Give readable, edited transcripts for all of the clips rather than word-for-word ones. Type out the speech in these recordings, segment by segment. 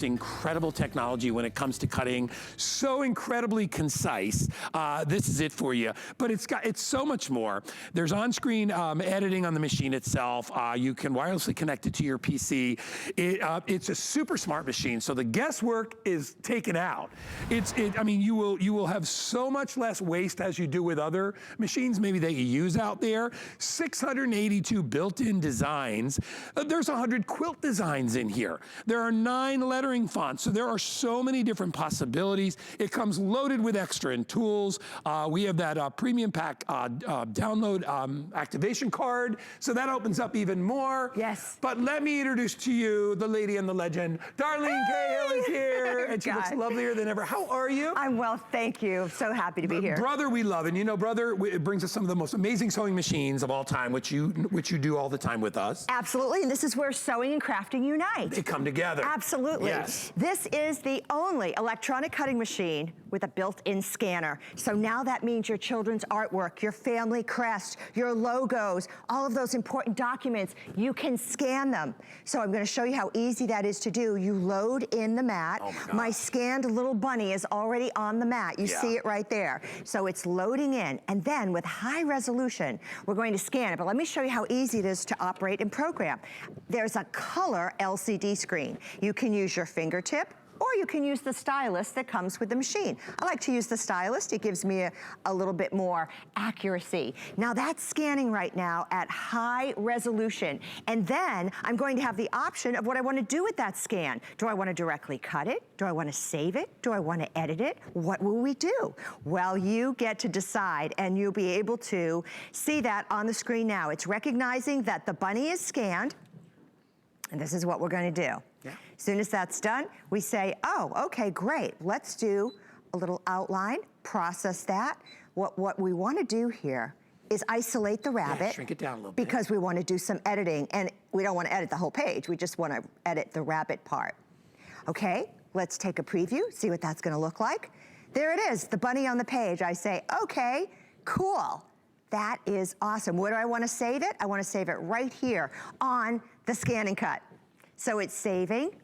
incredible technology when it comes to cutting, so incredibly concise. This is it for you, but it's so much more. There's on-screen editing on the machine itself. You can wirelessly connect it to your PC. It's a super smart machine, so the guesswork is taken out. I mean, you will have so much less waste as you do with other machines maybe that you use out there. 682 built-in designs. There's 100 quilt designs in here. There are 9 lettering fonts, so there are so many different possibilities. It comes loaded with extra and tools. We have that premium pack download activation card, so that opens up even more. Yes. But let me introduce to you the lady and the legend. Darlene Cahill is here, and she looks lovelier than ever. How are you? I'm well, thank you. So happy to be here. Brother, we love, and you know, Brother, it brings us some of the most amazing sewing machines of all time, which you do all the time with us. Absolutely, and this is where sewing and crafting unite. They come together. Absolutely. Yes. This is the only electronic cutting machine with a built-in scanner. So now that means your children's artwork, your family crest, your logos, all of those important documents, you can scan them. So I'm gonna show you how easy that is to do. You load in the mat. Oh my scanned little bunny is already on the mat. You see it right there. So it's loading in, and then with high resolution, we're going to scan it. But let me show you how easy it is to operate and program. There's a color LCD screen. You can use your fingertip, or you can use the stylus that comes with the machine. I like to use the stylus. It gives me a little bit more accuracy. Now that's scanning right now at high resolution. And then I'm going to have the option of what I want to do with that scan. Do I want to directly cut it? Do I want to save it? Do I want to edit it? What will we do? Well, you get to decide, and you'll be able to see that on the screen now. It's recognizing that the bunny is scanned, and this is what we're going to do. Yeah. As soon as that's done, we say, oh, okay, great. Let's do a little outline, process that. What we want to do here is isolate the rabbit. Yeah, shrink it down a little bit. Because we want to do some editing, and we don't want to edit the whole page. We just want to edit the rabbit part. Okay, let's take a preview, see what that's going to look like. There it is, the bunny on the page. I say, okay, cool. That is awesome. Where do I want to save it? I want to save it right here on the ScanNCut. So it's saving,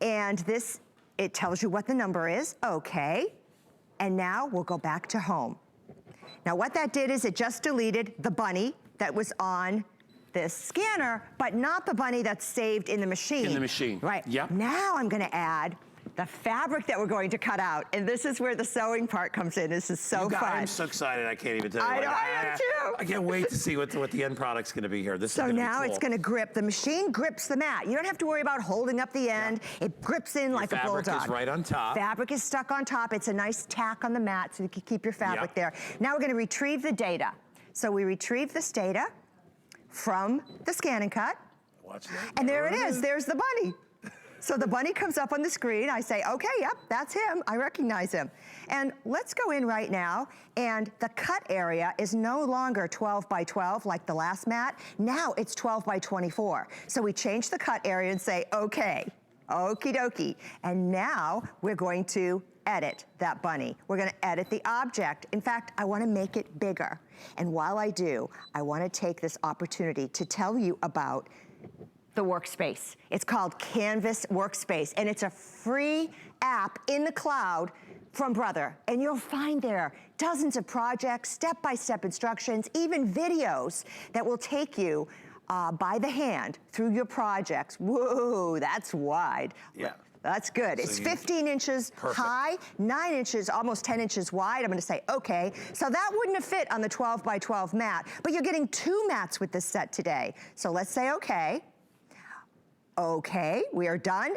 and this, it tells you what the number is, okay. And now we'll go back to home. Now what that did is it just deleted the bunny that was on this scanner, but not the bunny that's saved in the machine. In the machine. Right. Yep. Now I'm gonna add the fabric that we're going to cut out, and this is where the sewing part comes in. This is so fun. I'm so excited, I can't even tell you. I am too. I can't wait to see what the end product's gonna be here. This is gonna be cool. So now it's gonna grip. The machine grips the mat. You don't have to worry about holding up the end. Yeah. It grips in like a bulldog. Fabric is right on top. Fabric is stuck on top. It's a nice tack on the mat so you can keep your fabric there. Now we're gonna retrieve the data. So we retrieve this data from the ScanNCut. Watch that. And there it is, there's the bunny. So the bunny comes up on the screen. I say, okay, yep, that's him. I recognize him. And let's go in right now. And the cut area is no longer 12 by 12 like the last mat. Now it's 12 by 24. So we change the cut area and say, okay, okie dokie. And now we're going to edit that bunny. We're gonna edit the object. In fact, I wanna make it bigger. And while I do, I wanna take this opportunity to tell you about the workspace. It's called Canvas Workspace, and it's a free app in the cloud from Brother. And you'll find there dozens of projects, step-by-step instructions, even videos that will take you by the hand through your projects. Whoa, that's wide. Yeah. That's good. So it's 15 inches high, 9 inches, almost 10 inches wide. I'm gonna say, okay. So that wouldn't have fit on the 12 by 12 mat, but you're getting 2 mats with this set today. So let's say okay. Okay, we are done.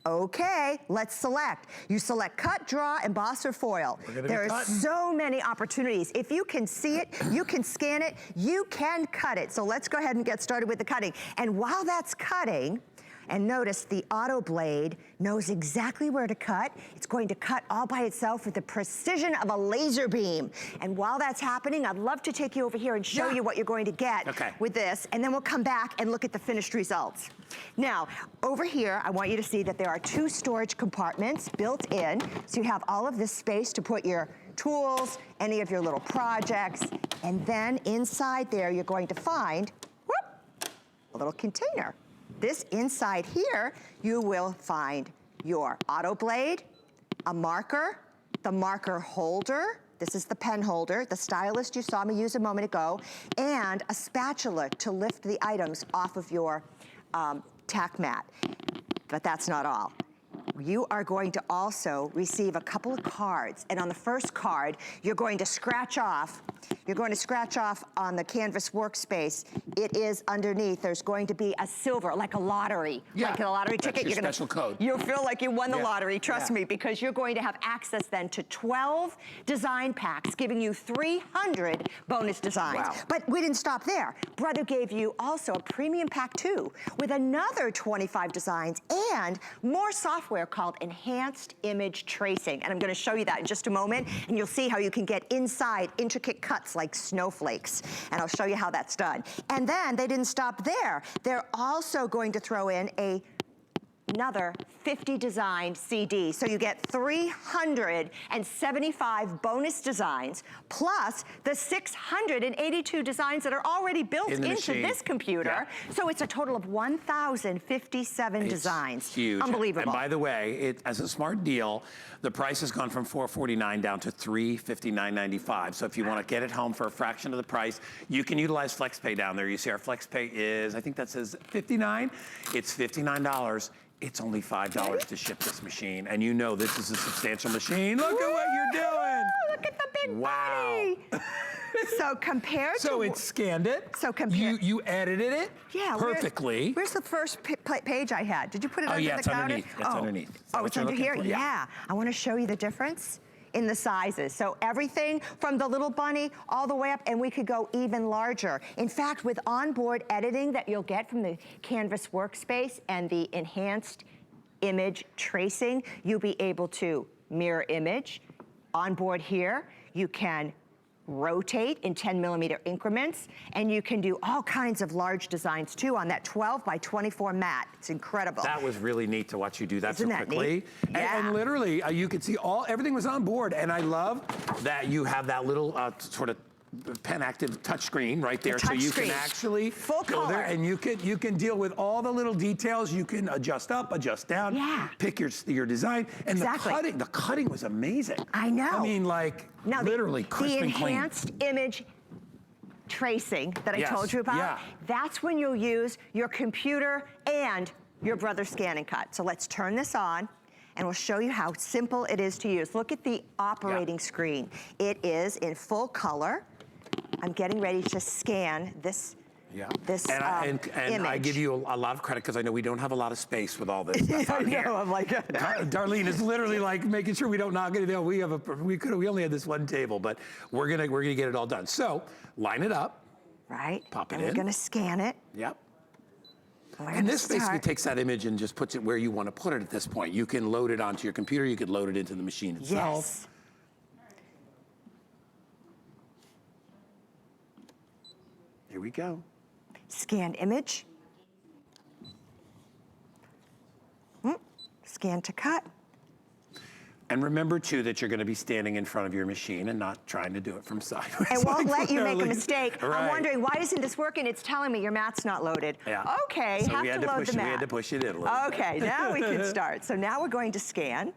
Okay, let's select. You select cut, draw, emboss, or foil. There are so many opportunities. If you can see it, you can scan it, you can cut it. So let's go ahead and get started with the cutting. And while that's cutting, and notice the auto blade knows exactly where to cut. It's going to cut all by itself with the precision of a laser beam. And while that's happening, I'd love to take you over here and show you what you're going to get with this, and then we'll come back and look at the finished results. Now, over here, I want you to see that there are 2 storage compartments built in, so you have all of this space to put your tools, any of your little projects, and then inside there, you're going to find, whoop, a little container. this inside here, you will find your auto blade, a marker, the marker holder, this is the pen holder, the stylus you saw me use a moment ago, and a spatula to lift the items off of your tack mat. But that's not all. You are going to also receive a couple of cards, and on the first card, you're going to scratch off on the Canvas workspace. It is underneath, there's going to be a silver, like a lottery, like a lottery ticket. Your special code. You'll feel like you won the lottery, trust me, because you're going to have access then to 12 design packs, giving you 300 bonus designs. Wow. But we didn't stop there. Brother gave you also a premium pack too, with another 25 designs and more software called Enhanced Image Tracing. And I'm gonna show you that in just a moment, and you'll see how you can get inside intricate cuts like snowflakes. And I'll show you how that's done. And then they didn't stop there. They're also going to throw in another 50 design CD. So you get 375 bonus designs, plus the 682 designs that are already built into this computer. So it's a total of 1,057 designs. Huge. Unbelievable. And by the way, as a smart deal, the price has gone from $449 down to $359.95. So if you want to get it home for a fraction of the price, you can utilize FlexPay down there. You see our FlexPay is, I think that says $59. It's $59. It's only $5 to ship this machine. And you know this is a substantial machine. Look at what you're doing. Look at the big body. So compared to... So it scanned it. So compared... You edited it perfectly. Where's the first page I had? Did you put it under the counter? Underneath. It's underneath. Oh, it's under here? Yeah. I want to show you the difference in the sizes. So everything from the little bunny all the way up, and we could go even larger. In fact, with onboard editing that you'll get from the Canvas workspace and the enhanced image tracing, you'll be able to mirror image. Onboard here, you can rotate in 10mm increments, and you can do all kinds of large designs too on that 12 by 24 mat. It's incredible. That was really neat to watch you do that so quickly. And literally, you could see everything was on board, and I love that you have that little sort of pen active touchscreen right there, so you can actually go there and you can deal with all the little details. You can adjust up, adjust down, pick your design, and the cutting was amazing. I know. I mean, like literally crisp and clean. The enhanced image tracing that I told you about, that's when you'll use your computer and your Brother ScanNCut. So let's turn this on, and we'll show you how simple it is to use. Look at the operating screen. It is in full color. I'm getting ready to scan this image. I give you a lot of credit because I know we don't have a lot of space with all this stuff on here. I'm like, Darlene is literally like making sure we don't knock anything. We only had this one table, but we're gonna get it all done. So line it up. Right. Pop it in. We're gonna scan it. Yep. And this basically takes that image and just puts it where you want to put it at this point. You can load it onto your computer. You could load it into the machine itself. Yes. Here we go. Scan image. Scan to cut. And remember, too, that you're going to be standing in front of your machine and not trying to do it from sideways. It won't let you make a mistake. Right. I'm wondering, why isn't this working? It's telling me your mat's not loaded. Yeah. Okay, so have to load the mat. We had to push it in a little bit. Okay, now we can start. So now we're going to scan.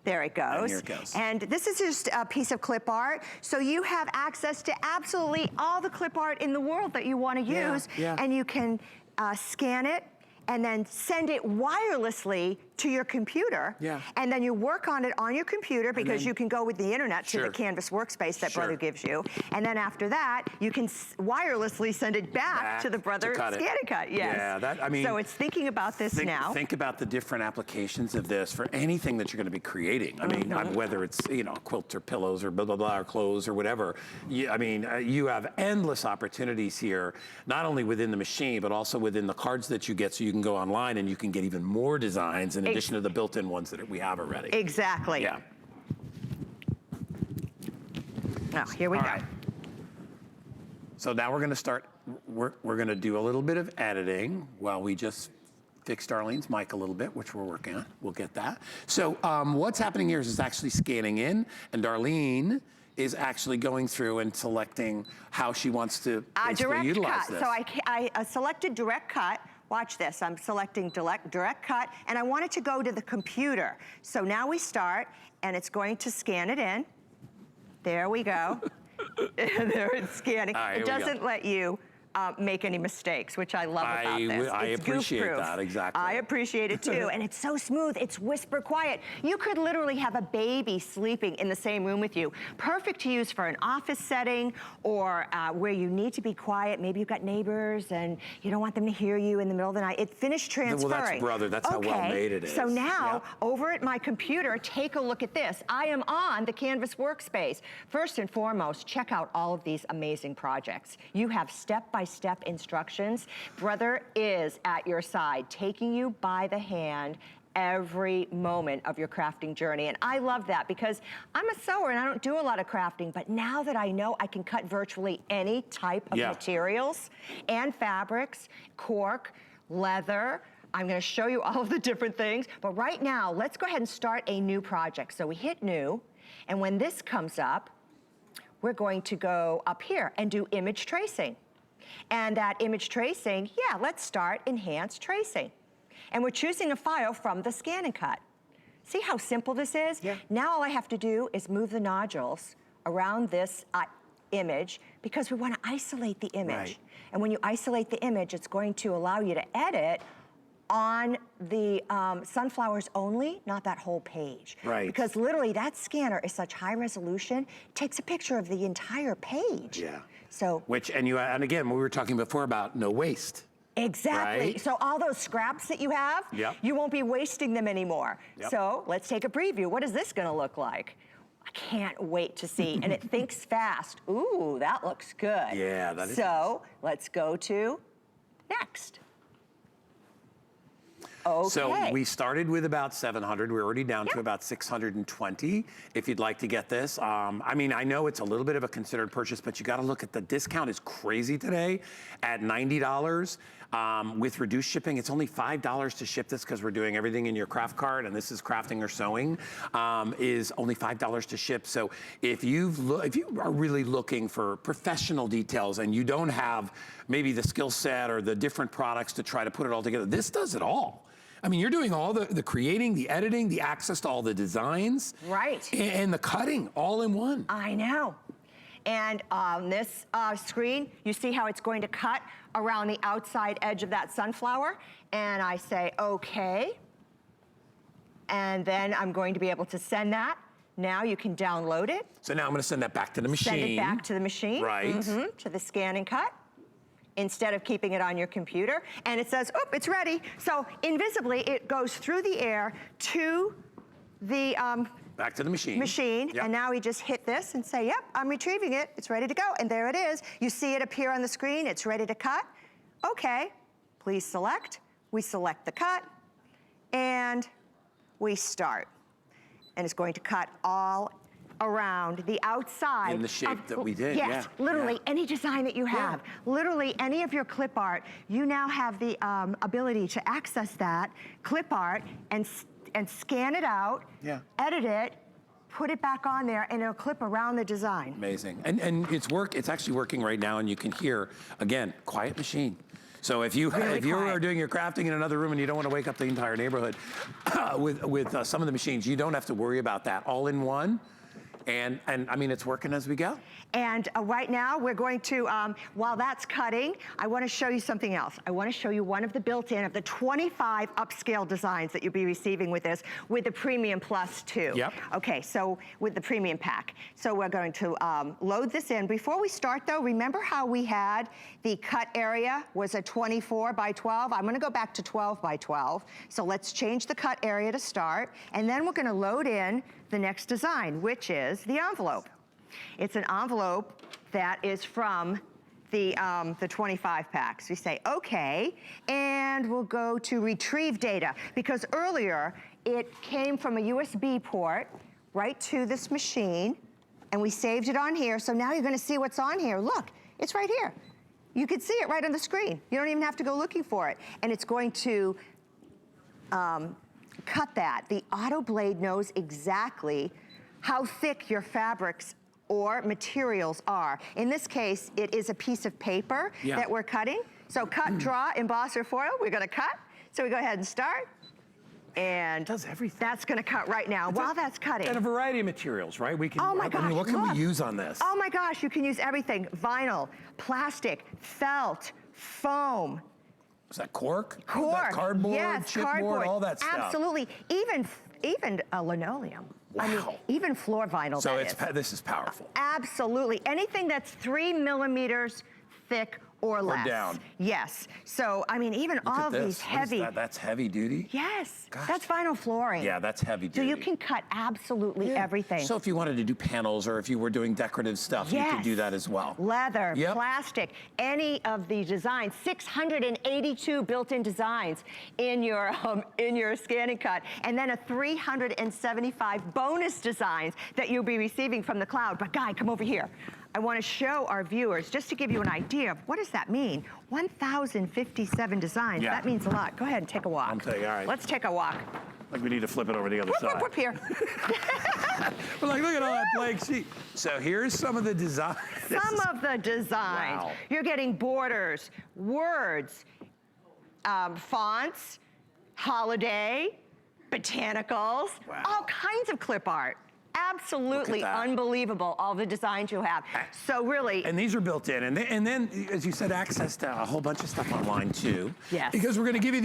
There it goes. And here it goes. And this is just a piece of clip art. So you have access to absolutely all the clip art in the world that you want to use. And you can scan it and then send it wirelessly to your computer. And then you work on it on your computer because you can go with the internet to the Canvas workspace that Brother gives you. And then after that, you can wirelessly send it back to the Brother ScanNCut. Yes. Yeah, I mean, so it's thinking about this now. Think about the different applications of this for anything that you're going to be creating. I mean, whether it's quilts or pillows or blah blah blah or clothes or whatever. I mean, you have endless opportunities here, not only within the machine but also within the cards that you get. So you can go online and you can get even more designs in addition to the built-in ones that we have already. Exactly. Yeah. Now, here we go. Right. So now we're going to start, we're going to do a little bit of editing while we just fix Darlene's mic a little bit, which we're working on. We'll get that. So what's happening here is it's actually scanning in, and Darlene is actually going through and selecting how she wants to basically utilize this. So I selected direct cut. Watch this, I'm selecting direct cut, and I want it to go to the computer. So now we start, and it's going to scan it in. There we go. There it's scanning. It doesn't let you make any mistakes, which I love about this. I appreciate that, exactly. I appreciate it too, and it's so smooth, it's whisper quiet. You could literally have a baby sleeping in the same room with you. Perfect to use for an office setting or where you need to be quiet. Maybe you've got neighbors and you don't want them to hear you in the middle of the night. It finished transferring. Well, that's Brother, that's how well made it is. So now, over at my computer, take a look at this. I am on the Canvas workspace. First and foremost, check out all of these amazing projects. You have step-by-step instructions. Brother is at your side, taking you by the hand every moment of your crafting journey. And I love that because I'm a sewer and I don't do a lot of crafting, but now that I know I can cut virtually any type of materials and fabrics, cork, leather, I'm gonna show you all of the different things, but right now, let's go ahead and start a new project. So we hit new, and when this comes up, we're going to go up here and do image tracing. And that image tracing, let's start enhanced tracing. And we're choosing a file from the ScanNCut. See how simple this is? Now all I have to do is move the nodules around this image because we want to isolate the image. And when you isolate the image, it's going to allow you to edit on the sunflowers only, not that whole page. Because literally that scanner is such high resolution, it takes a picture of the entire page. So, and again, we were talking before about no waste. Exactly. So all those scraps that you have, you won't be wasting them anymore. So let's take a preview. What is this gonna look like? I can't wait to see. And it thinks fast. Ooh, that looks good. Yeah, that is. So let's go to next. So we started with about 700. We're already down to about 620 if you'd like to get this. I mean, I know it's a little bit of a considered purchase, but you got to look at the discount is crazy today at $90. With reduced shipping, it's only $5 to ship this because we're doing everything in your craft cart, and this is crafting or sewing, is only $5 to ship. So if you are really looking for professional details and you don't have maybe the skill set or the different products to try to put it all together, this does it all. I mean, you're doing all the creating, the editing, the access to all the designs. And the cutting all in one. I know. And on this screen, you see how it's going to cut around the outside edge of that sunflower. And I say, okay. And then I'm going to be able to send that. Now you can download it. So now I'm going to send that back to the machine. Send it back to the machine. To the ScanNCut, instead of keeping it on your computer. And it says, oh, it's ready. So invisibly, it goes through the air to the back to the machine. And now we just hit this and say, yep, I'm retrieving it. It's ready to go. And there it is. You see it appear on the screen. It's ready to cut. Okay, please select. We select the cut and we start. And it's going to cut all around the outside. In the shape that we did, Yes, literally any design that you have. Literally any of your clip art, you now have the ability to access that clip art and scan it out, edit it, put it back on there, and it'll clip around the design. Amazing. And it's actually working right now, and you can hear, again, quiet machine. So if you are doing your crafting in another room and you don't want to wake up the entire neighborhood with some of the machines, you don't have to worry about that. All in one. And I mean, it's working as we go. And right now, we're going to, while that's cutting, I want to show you something else. I want to show you one of the built-in of the 25 upscale designs that you'll be receiving with this, with the Premium Plus 2. Okay, so with the Premium Pack. So we're going to load this in. Before we start, though, remember how we had the cut area was a 24 by 12? I'm going to go back to 12 by 12. So let's change the cut area to start. And then we're going to load in the next design, which is the envelope. It's an envelope that is from the 25 packs. We say, okay, and we'll go to retrieve data, because earlier it came from a USB port right to this machine, and we saved it on here, so now you're gonna see what's on here. Look, it's right here. You can see it right on the screen. You don't even have to go looking for it. And it's going to cut that. The autoblade knows exactly how thick your fabrics or materials are. In this case, it is a piece of paper that we're cutting. So cut, draw, emboss, or foil, we're gonna cut. So we go ahead and start. And it does everything. That's gonna cut right now while that's cutting. And a variety of materials, right? We can, oh my gosh, what can we use on this? Oh my gosh, you can use everything. Vinyl, plastic, felt, foam. Is that cork? Cork, cardboard, yes, chipboard, cardboard, all that stuff. Absolutely, even linoleum. Wow. I mean, even floor vinyl. So this is powerful. Absolutely, anything that's 3 millimeters thick or less. Or down. Yes. So, I mean, even all of these heavy. What is that? That's heavy duty? Yes. Gosh. That's vinyl flooring. Yeah, that's heavy duty. So you can cut absolutely everything. So if you wanted to do panels or if you were doing decorative stuff, you could do that as well. Leather, plastic, any of the designs, 682 built-in designs in your ScanNCut, and then a 375 bonus designs that you'll be receiving from the cloud. But Guy, come over here. I want to show our viewers, just to give you an idea of what does that mean? 1,057 designs. That means a lot. Go ahead and take a walk. I'm taking, all right. Let's take a walk. Like we need to flip it over the other side. Whoop, here. But like, look at all that blank sheet. So here's some of the designs. Some of the designs. Wow. You're getting borders, words, fonts, holiday, botanicals, all kinds of clip art. Absolutely unbelievable, all the designs you have. So really. And these are built in. And then, as you said, access to a whole bunch of stuff online too. Yes. Because we're gonna give you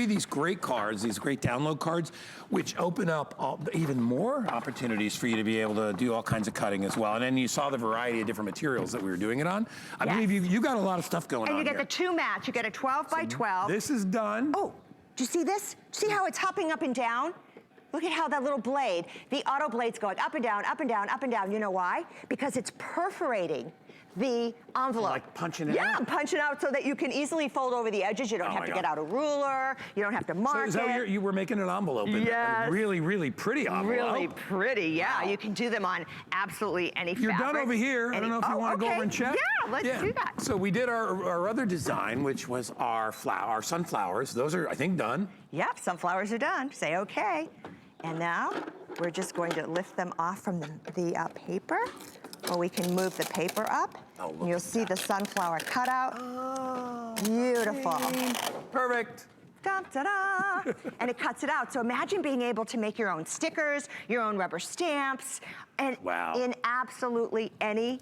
these great cards, these great download cards, which open up even more opportunities for you to be able to do all kinds of cutting as well. And then you saw the variety of different materials that we were doing it on. I believe you got a lot of stuff going on. And you get the 2 mats, you get a 12 by 12. This is done. Oh, do you see this? See how it's hopping up and down? Look at how that little blade, the auto blade's going up and down, up and down, up and down. You know why? Because it's perforating the envelope. Like punching it out? Yeah, punching out so that you can easily fold over the edges. You don't have to get out a ruler. You don't have to mark it. You were making an envelope in there. A really, really pretty envelope. Really pretty, yeah. Wow. You can do them on absolutely any fabric. You're done over here. I don't know if you want to go over and check. Yeah, let's do that. So we did our other design, which was our sunflowers. Those are, I think, done. Yep, sunflowers are done. Say okay. And now we're just going to lift them off from the paper, or we can move the paper up. Oh, and you'll see the sunflower cutout. Oh, beautiful. Perfect. Da, da, da. And it cuts it out. So imagine being able to make your own stickers, your own rubber stamps, and in absolutely any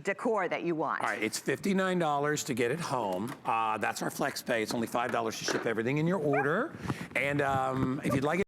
decor that you want. All right, it's $59 to get it home. That's our flex pay. It's only $5 to ship everything in your order. And if you'd like it